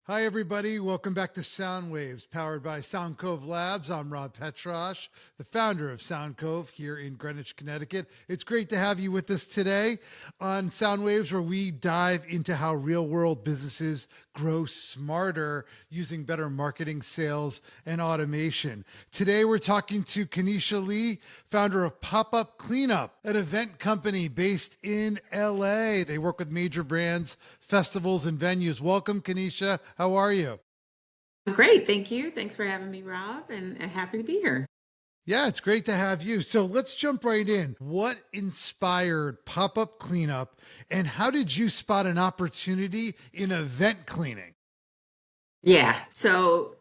Hi, everybody. Welcome back to Sound Waves, powered by Sound Cove Labs. I'm Rob Petrosh, the founder of Sound Cove here in Greenwich, Connecticut. It's great to have you with us today on Sound Waves, where we dive into how real-world businesses grow smarter using better marketing, sales, and automation. Today, we're talking to Kenesha Lee, founder of PopUp Clean Up, an event company based in LA. They work with major brands, festivals, and venues. Welcome, Kenesha. How are you? Great, thank you. Thanks for having me, Rob, and happy to be here. Yeah, it's great to have you. So let's jump right in. What inspired Pop-Up Cleanup, and how did you spot an opportunity in event cleaning? Yeah, so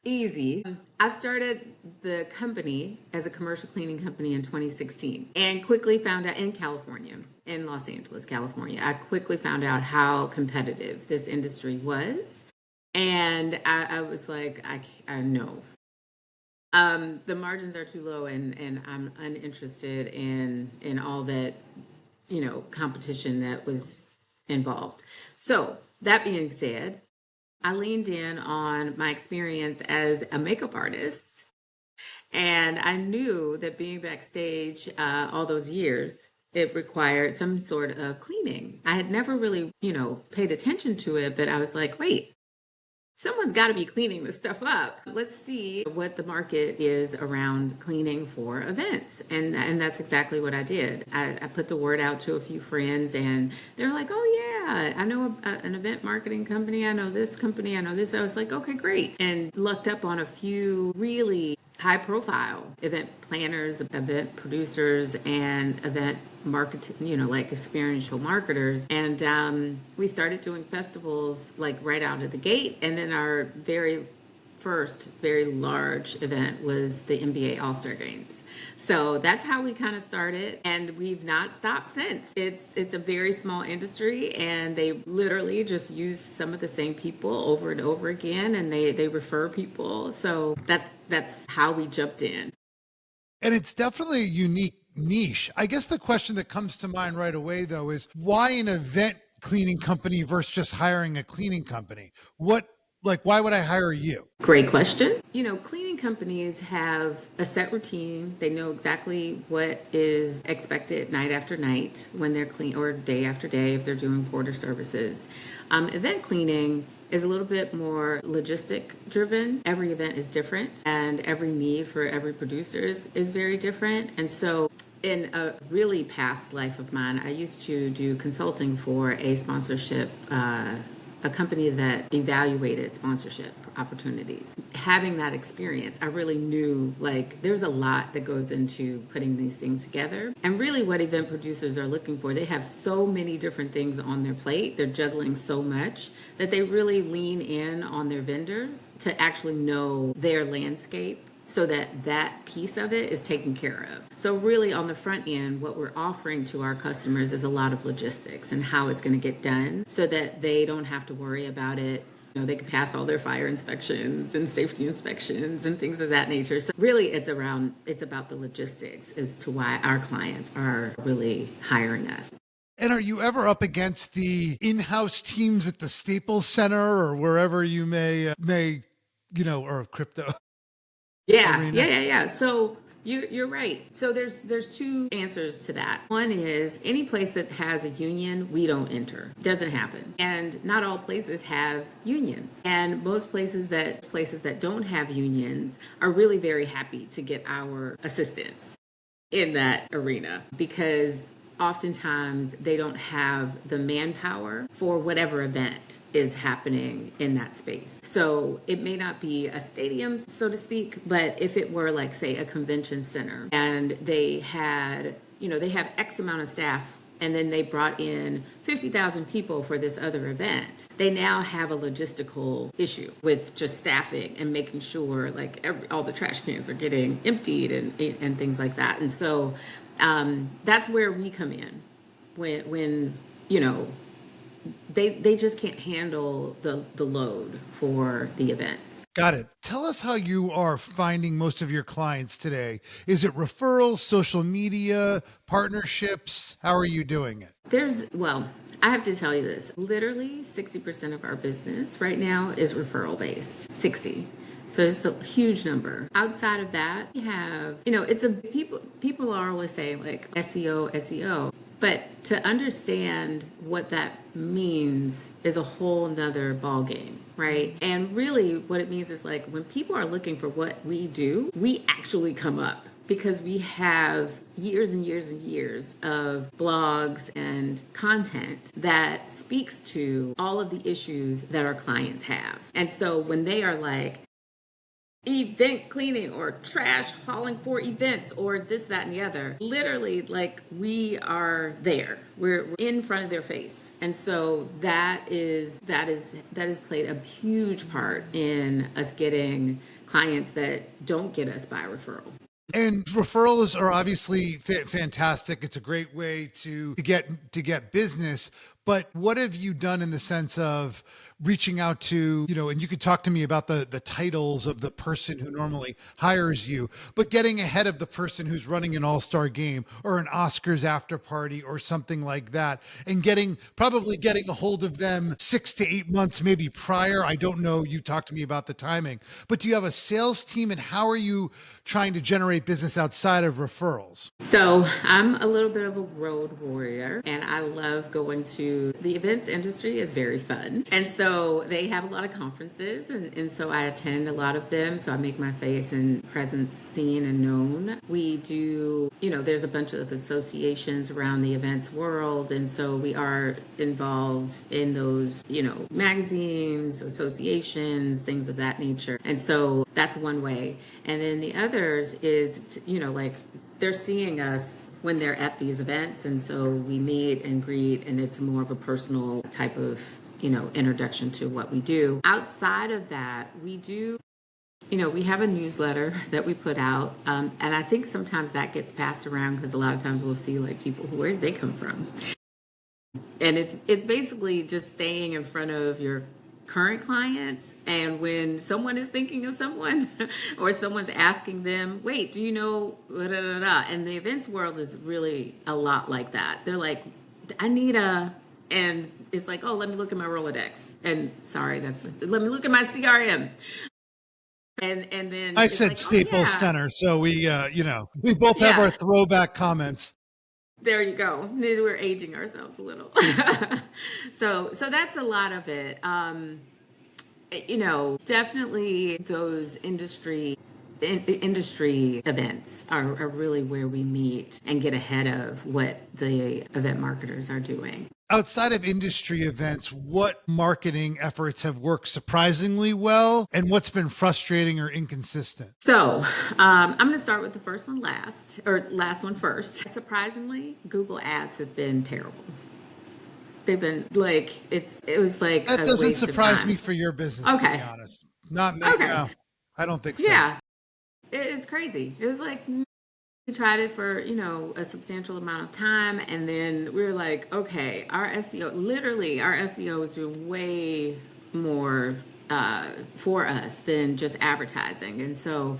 easy. I started the company as a commercial cleaning company in 2016 and quickly found out in California, in Los Angeles, California. I quickly found out how competitive this industry was. And I was like, I know. The margins are too low, and I'm uninterested in all that, competition that was involved. So that being said, I leaned in on my experience as a makeup artist, and I knew that being backstage all those years, it required some sort of cleaning. I had never really, paid attention to it, but I was like, wait, someone's got to be cleaning this stuff up. Let's see what the market is around cleaning for events. And that's exactly what I did. I put the word out to a few friends, and they're like, oh, yeah, I know an event marketing company. I know this company. I know this. I was like, okay, great. And looked up on a few really high profile event planners, event producers, and event market, like experiential marketers. And we started doing festivals like right out of the gate. And then our very first, very large event was the NBA All-Star Games. So that's how we kind of started, and we've not stopped since. It's a very small industry, and they literally just use some of the same people over and over again, and they refer people. So that's how we jumped in. And it's definitely a unique niche. I guess the question that comes to mind right away, though, is why an event cleaning company versus just hiring a cleaning company? Why would I hire you? Great question. Cleaning companies have a set routine. They know exactly what is expected night after night when they're clean, or day after day if they're doing porter services. Event cleaning is a little bit more logistic driven. Every event is different, and every need for every producer is very different. And so in a really past life of mine, I used to do consulting for a sponsorship a company that evaluated sponsorship opportunities. Having that experience, I really knew there's a lot that goes into putting these things together. And really what event producers are looking for, they have so many different things on their plate. They're juggling so much that they really lean in on their vendors to actually know their landscape, so that piece of it is taken care of. So really on the front end, what we're offering to our customers is a lot of logistics and how it's going to get done so that they don't have to worry about it. They can pass all their fire inspections and safety inspections and things of that nature. So really it's about the logistics as to why our clients are really hiring us. And are you ever up against the in-house teams at the Staples Center or wherever you may, or crypto? Yeah, Arena. yeah. So you're right. So there's two answers to that. One is any place that has a union, we don't enter. Doesn't happen. And not all places have unions. And most places that don't have unions are really very happy to get our assistance in that arena, because oftentimes they don't have the manpower for whatever event is happening in that space. So it may not be a stadium, so to speak, but if it were like, say, a convention center and they had, they have X amount of staff, and then they brought in 50,000 people for this other event, they now have a logistical issue with just staffing and making sure all the trash cans are getting emptied and things like that. And so that's where we come in when they just can't handle the load for the events. Got it. Tell us how you are finding most of your clients today. Is it referrals, social media, partnerships? How are you doing it? Well, I have to tell you this. Literally 60% of our business right now is referral based. 60. So it's a huge number. Outside of that, we have, it's a people are always saying like SEO, SEO. But to understand what that means is a whole nother ball game, right? And really what it means is like when people are looking for what we do, we actually come up because we have years and years and years of blogs and content that speaks to all of the issues that our clients have. And so when they are like, event cleaning or trash hauling for events or this, that, and the other, literally like we are there, we're in front of their face. And so that has played a huge part in us getting clients that don't get us by referral. And referrals are obviously fantastic. It's a great way to get business. But what have you done in the sense of reaching out to, and you could talk to me about the titles of the person who normally hires you, but getting ahead of the person who's running an all-star game or an Oscars after party or something like that, and probably getting a hold of them 6 to 8 months maybe prior. I don't know. You talked to me about the timing, but do you have a sales team, and how are you trying to generate business outside of referrals? So I'm a little bit of a road warrior, and I love going to the events industry is very fun. And so they have a lot of conferences, and so I attend a lot of them. So I make my face and presence seen and known. We do, there's a bunch of associations around the events world. And so we are involved in those, magazines, associations, things of that nature. And so that's one way. And then the others is, like they're seeing us when they're at these events. And so we meet and greet, and it's more of a personal type of, introduction to what we do. Outside of that, we do, we have a newsletter that we put out. And I think sometimes that gets passed around because a lot of times we'll see like people, where did they come from? And it's basically just staying in front of your current clients, and when someone is thinking of someone or someone's asking them, wait, do you know da, da, da, da. And the events world is really a lot like that. They're like, I need and it's like, oh, let me look at my Rolodex, and sorry, let me look at my CRM. And then I said like, Staples Center, so we we both have our throwback comments. There you go. We're aging ourselves a little. So that's a lot of it. Definitely those industry events are really where we meet and get ahead of what the event marketers are doing. Outside of industry events, what marketing efforts have worked surprisingly well, and what's been frustrating or inconsistent? So I'm going to start with the first one last one first. Surprisingly, Google ads have been terrible. They've been like, it was like That a doesn't waste of surprise time. me for your business, to Okay. be honest. Not me. Okay. No, I don't think so. Yeah. It is crazy. It was like, we tried it for, a substantial amount of time. And then we were like, okay, our SEO is doing way more for us than just advertising. And so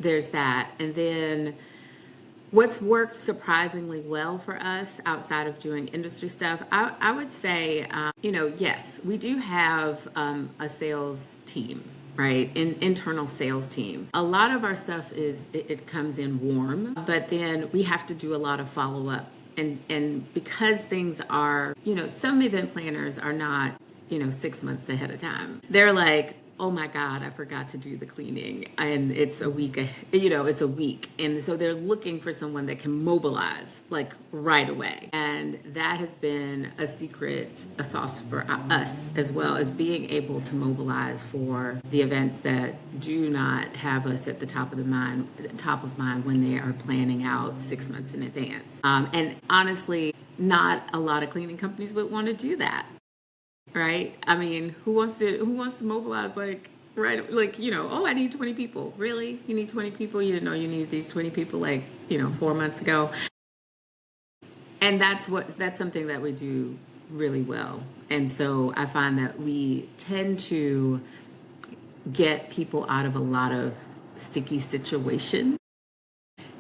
there's that. And then what's worked surprisingly well for us outside of doing industry stuff, I would say, yes, we do have a sales team, right? An internal sales team. A lot of our stuff it comes in warm, but then we have to do a lot of follow up. And because things are, some event planners are not, 6 months ahead of time. They're like, oh my God, I forgot to do the cleaning. And it's a week, it's a week. And so they're looking for someone that can mobilize like right away. And that has been a sauce for us, as well as being able to mobilize for the events that do not have us at the top of mind when they are planning out 6 months in advance. And honestly, not a lot of cleaning companies would want to do that. Right? I mean, who wants to mobilize like right like, oh, I need 20 people. Really? You need 20 people? You didn't know you needed these 20 people like, 4 months ago. And that's something that we do really well. And so I find that we tend to get people out of a lot of sticky situations.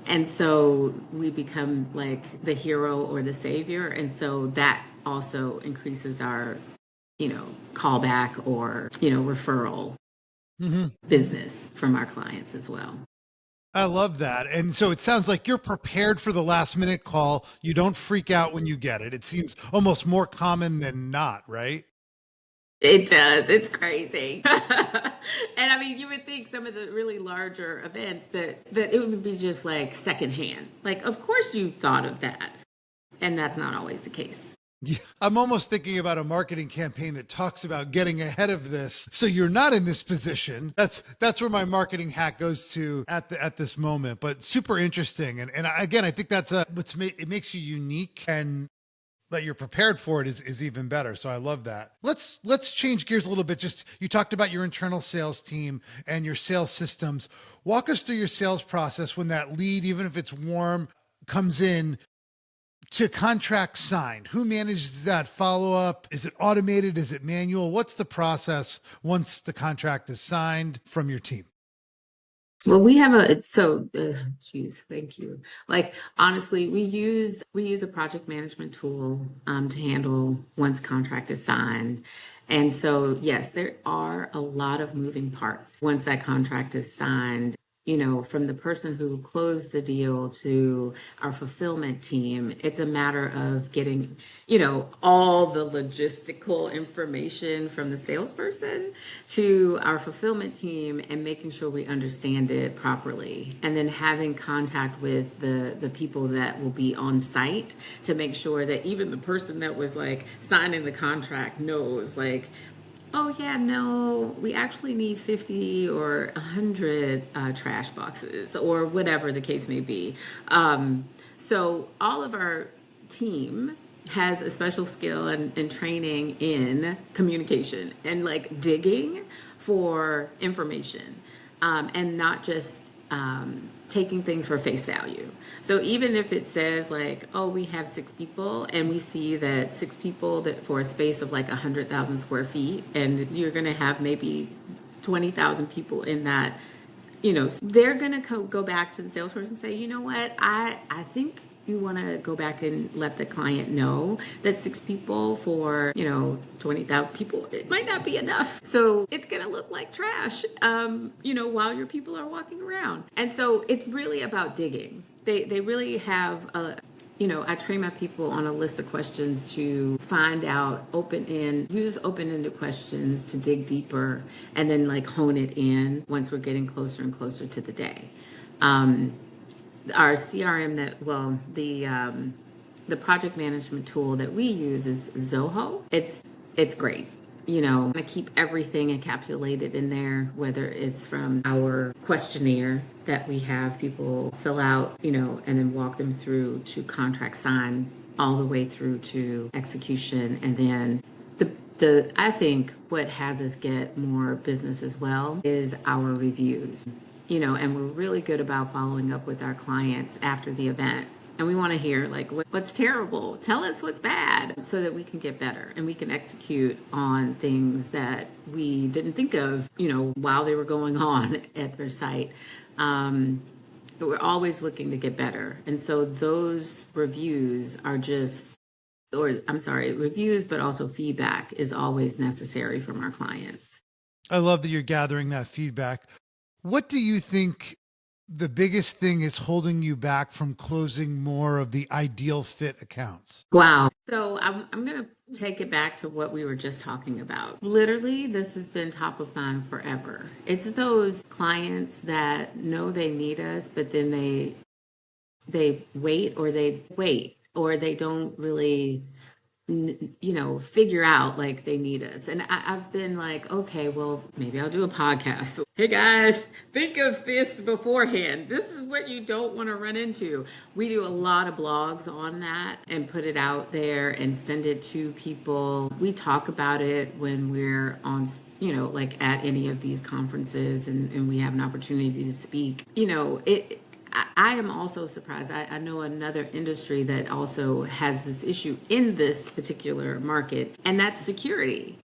And so we become like the hero or the savior. And so that also increases our, callback or, referral Hmm. business from our clients as well. I love that. And so it sounds like you're prepared for the last minute call. You don't freak out when you get it. It seems almost more common than not, right? It does. It's crazy. And I mean, you would think some of the really larger events that it would be just like secondhand. Like, of course you thought of that. And that's not always the case. Yeah, I'm almost thinking about a marketing campaign that talks about getting ahead of this so you're not in this position. That's where my marketing hack goes to at this moment. But super interesting. Again, I think that's it makes you unique, and that you're prepared for it is even better. So I love that. Let's change gears a little bit. Just, you talked about your internal sales team and your sales systems. Walk us through your sales process when that lead, even if it's warm, comes in to contract signed. Who manages that follow up? Is it automated? Is it manual? What's the process once the contract is signed from your team? Well, we have geez, thank you. Like, honestly, we use a project management tool to handle once contract is signed. And so, yes, there are a lot of moving parts once that contract is signed. From the person who closed the deal to our fulfillment team, it's a matter of getting, all the logistical information from the salesperson to our fulfillment team and making sure we understand it properly. And then having contact with the people that will be on site to make sure that even the person that was like signing the contract knows, like, oh yeah, no, we actually need 50 or 100 trash boxes or whatever the case may be. So all of our team has a special skill and training in communication and like digging for information, and not just taking things for face value. So even if it says like, oh, we have 6 people and we see that 6 people that for a space of like 100,000 square feet, and you're going to have maybe 20,000 people in that, they're going to go back to the salesperson and say, you know what, I think you want to go back and let the client know that 6 people for 20,000 people, it might not be enough, so it's going to look like trash while your people are walking around. And so it's really about digging. They really have I train my people on a list of questions to find out use open-ended questions to dig deeper, and then like hone it in once we're getting closer and closer to the day. Our CRM the project management tool that we use is Zoho. It's great. I keep everything encapsulated in there, whether it's from our questionnaire that we have people fill out, and then walk them through to contract sign, all the way through to execution. And then I think what has us get more business as well is our reviews. And we're really good about following up with our clients after the event. And we want to hear like what's terrible. Tell us what's bad so that we can get better and we can execute on things that we didn't think of, while they were going on at their site. But we're always looking to get better. And so those reviews are reviews, but also feedback is always necessary from our clients. I love that you're gathering that feedback. What do you think the biggest thing is holding you back from closing more of the ideal fit accounts? Wow. So I'm going to take it back to what we were just talking about. Literally, this has been top of mind forever. It's those clients that know they need us, but then they wait or they don't really figure out like they need us. And I've been like, okay, well, maybe I'll do a podcast. Hey guys, think of this beforehand. This is what you don't want to run into. We do a lot of blogs on that and put it out there and send it to people. We talk about it when we're on, like at any of these conferences and we have an opportunity to speak. I am also surprised. I know another industry that also has this issue in this particular market, and that's security.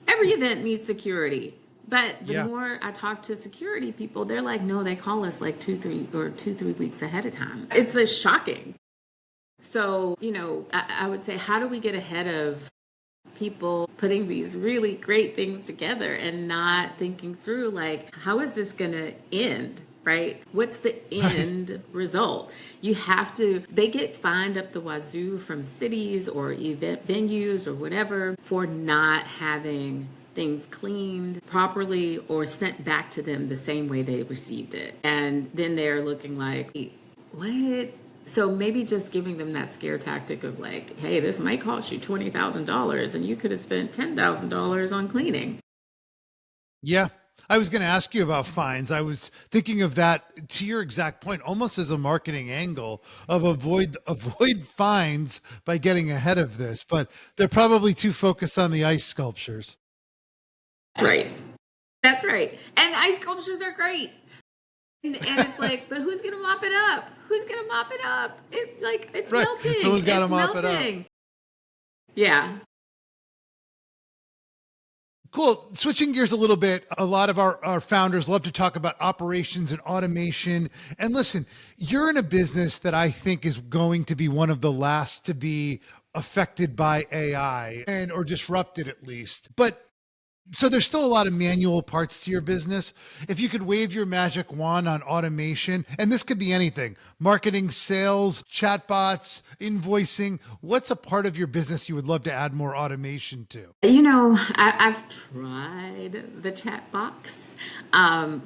Every event needs security. But the Yeah. more I talk to security people, they're like, no, they call us like 3 weeks ahead of time. It's shocking. So, I would say, how do we get ahead of people putting these really great things together and not thinking through, like, how is this going to end? Right? What's the Right. end result? They get fined up the wazoo from cities or event venues or whatever for not having things cleaned properly or sent back to them the same way they received it. And then they're looking like, what? So maybe just giving them that scare tactic of like, hey, this might cost you $20,000 and you could have spent $10,000 on cleaning. Yeah. I was going to ask you about fines. I was thinking of that to your exact point, almost as a marketing angle of avoid fines by getting ahead of this, but they're probably too focused on the ice sculptures. Right. That's right. And ice sculptures are great. And it's like, but who's gonna mop it up? Who's gonna mop it up? It's Right. melting. Someone's got to It's mop it up. melting. Yeah. Cool. Switching gears a little bit, a lot of our founders love to talk about operations and automation. And listen, you're in a business that I think is going to be one of the last to be affected by AI and or disrupted at least. But so there's still a lot of manual parts to your business. If you could wave your magic wand on automation, and this could be anything, marketing, sales, chatbots, invoicing, what's a part of your business you would love to add more automation to? I've tried the chat box.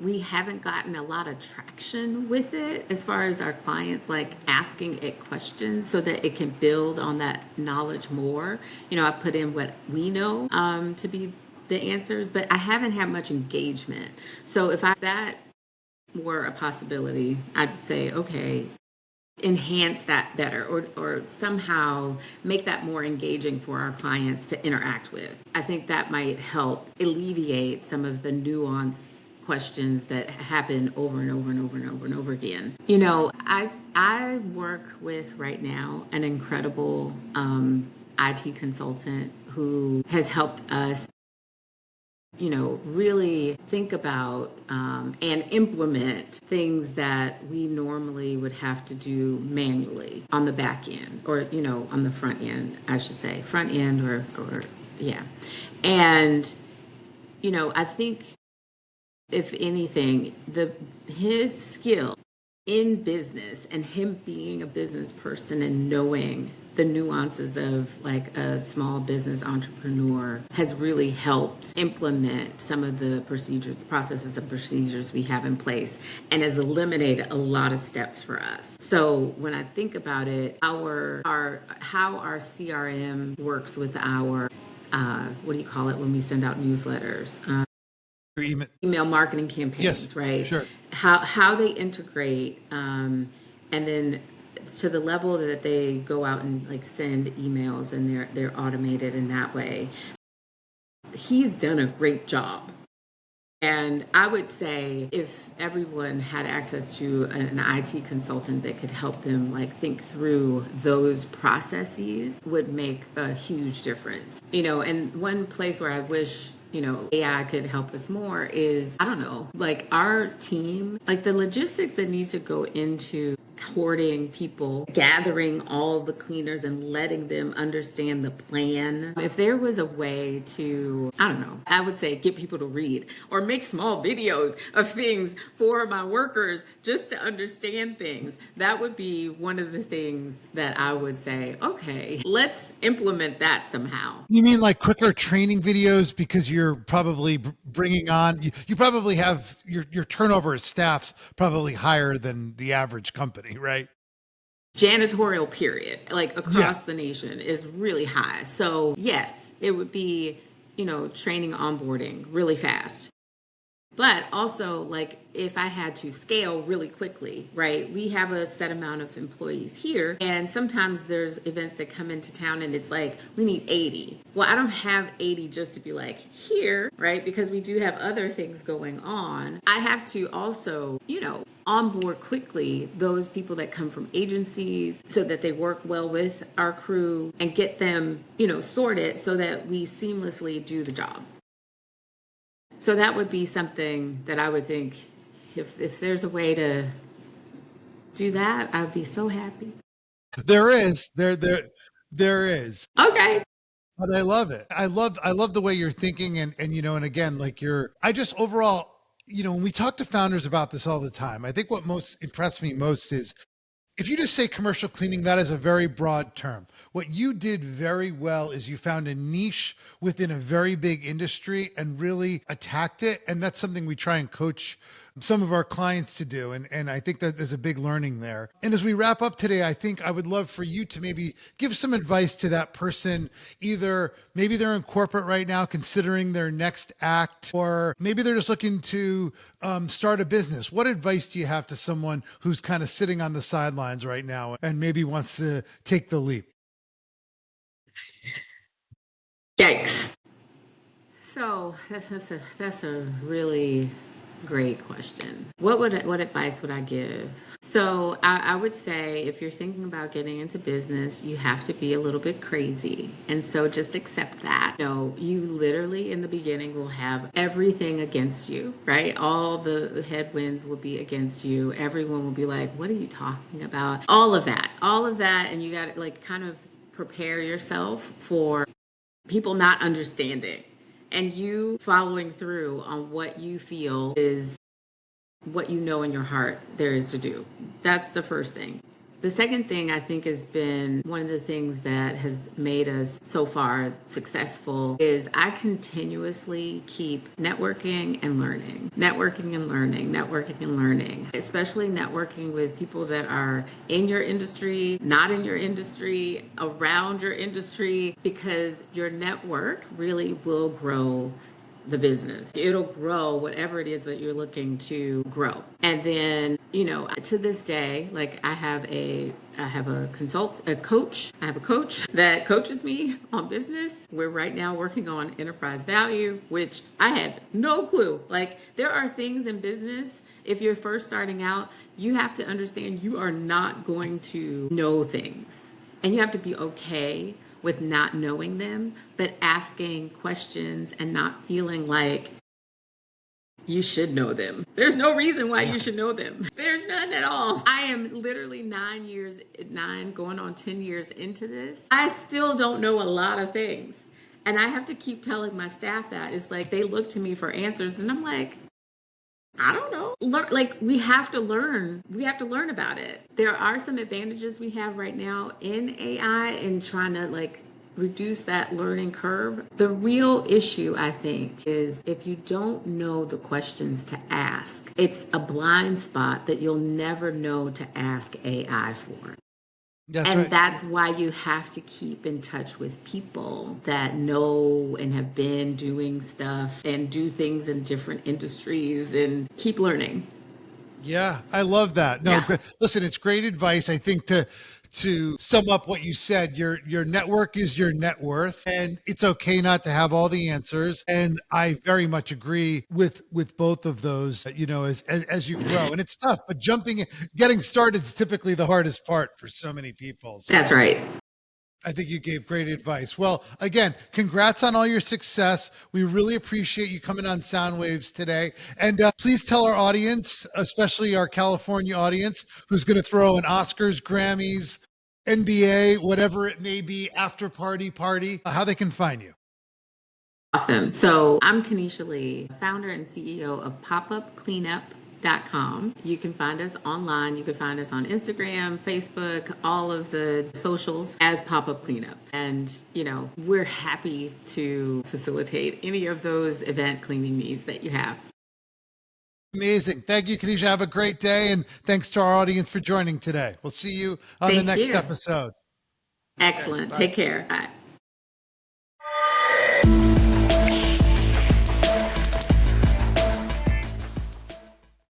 We haven't gotten a lot of traction with it as far as our clients like asking it questions so that it can build on that knowledge more. I put in what we know to be the answers, but I haven't had much engagement. So if that were a possibility, I'd say, okay, enhance that better or somehow make that more engaging for our clients to interact with. I think that might help alleviate some of the nuance questions that happen over and over and over and over and over again. I work with right now an incredible IT consultant who has helped us really think about and implement things that we normally would have to do manually on the back end or, on the front end, I should say, front end or yeah. And, I think if anything, his skill in business and him being a business person and knowing the nuances of like a small business entrepreneur has really helped implement some of the processes and procedures we have in place and has eliminated a lot of steps for us. So when I think about it, how our CRM works with our what do you call it when we send out newsletters? Email marketing campaigns, Yes, right? sure. How they integrate, and then to the level that they go out and like send emails and they're automated in that way. He's done a great job. And I would say if everyone had access to an IT consultant that could help them like think through those processes would make a huge difference. And one place where I wish AI could help us more is, I don't know, like our team, like the logistics that needs to go into hoarding people, gathering all the cleaners and letting them understand the plan. If there was a way to, I don't know, I would say get people to read or make small videos of things for my workers just to understand things. That would be one of the things that I would say, okay, let's implement that somehow. You mean like quicker training videos because you're probably bringing on, you probably have your turnover of staff's probably higher than the average company, right? Janitorial period, like Yeah. across the nation, is really high. So yes, it would be, training onboarding really fast. But also, like, if I had to scale really quickly, right? We have a set amount of employees here, and sometimes there's events that come into town and it's like, we need 80. Well, I don't have 80 just to be like, here, right? Because we do have other things going on. I have to also, onboard quickly those people that come from agencies so that they work well with our crew and get them, sorted so that we seamlessly do the job. So that would be something that I would think if there's a way to do that, I'd be so happy. There is. There is. Okay. But I love it. I love the way you're thinking and and again, like I just overall, when we talk to founders about this all the time, I think what most impressed me most is if you just say commercial cleaning, that is a very broad term. What you did very well is you found a niche within a very big industry and really attacked it. And that's something we try and coach some of our clients to do. And I think that there's a big learning there. And as we wrap up today, I think I would love for you to maybe give some advice to that person. Either maybe they're in corporate right now considering their next act, or maybe they're just looking to start a business. What advice do you have to someone who's kind of sitting on the sidelines right now and maybe wants to take the leap? Yikes. So that's a really great question. What advice would I give? So I would say if you're thinking about getting into business, you have to be a little bit crazy. And so just accept that. You literally in the beginning will have everything against you, right? All the headwinds will be against you. Everyone will be like, what are you talking about? All of that. And you got to kind of prepare yourself for people not understanding and you following through on what you feel is what you know in your heart there is to do. That's the first thing. The second thing I think has been one of the things that has made us so far successful is I continuously keep networking and learning, especially networking with people that are in your industry, not in your industry, around your industry, because your network really will grow the business. It'll grow whatever it is that you're looking to grow. And then, to this day, I have a coach that coaches me on business. We're right now working on enterprise value, which I had no clue. There are things in business, if you're first starting out, you have to understand you are not going to know things. And you have to be okay with not knowing them, but asking questions and not feeling like you should know them. There's no reason why you should know them. There's none at all. I am literally 9 going on 10 years into this. I still don't know a lot of things. And I have to keep telling my staff that. It's they look to me for answers and I'm like, I don't know. We have to learn. We have to learn about it. There are some advantages we have right now in AI in trying to reduce that learning curve. The real issue, I think, is if you don't know the questions to ask, it's a blind spot that you'll never know to ask AI for. That's why you have to keep in touch with people that know and have been doing stuff and do things in different industries and keep learning. Yeah, I love that. No, listen, it's great advice. I think to sum up what you said, your network is your net worth, and it's okay not to have all the answers. And I very much agree with both of those. As you grow, and it's tough, but getting started is typically the hardest part for so many people. So that's right. I think you gave great advice. Well, again, congrats on all your success. We really appreciate you coming on Sound Waves today. And please tell our audience, especially our California audience, who's going to throw an Oscars, Grammys, NBA, whatever it may be, after party, how they can find you. Awesome. So I'm Kenesha Lee, founder and CEO of PopUp Clean Up. You can find us online. You can find us on Instagram, Facebook, all of the socials as PopUp Clean Up. And, we're happy to facilitate any of those event cleaning needs that you have. Amazing. Thank you, Kenesha. Have a great day. And thanks to our audience for joining today. We'll see you on the next episode. Excellent. Okay, take care. Bye.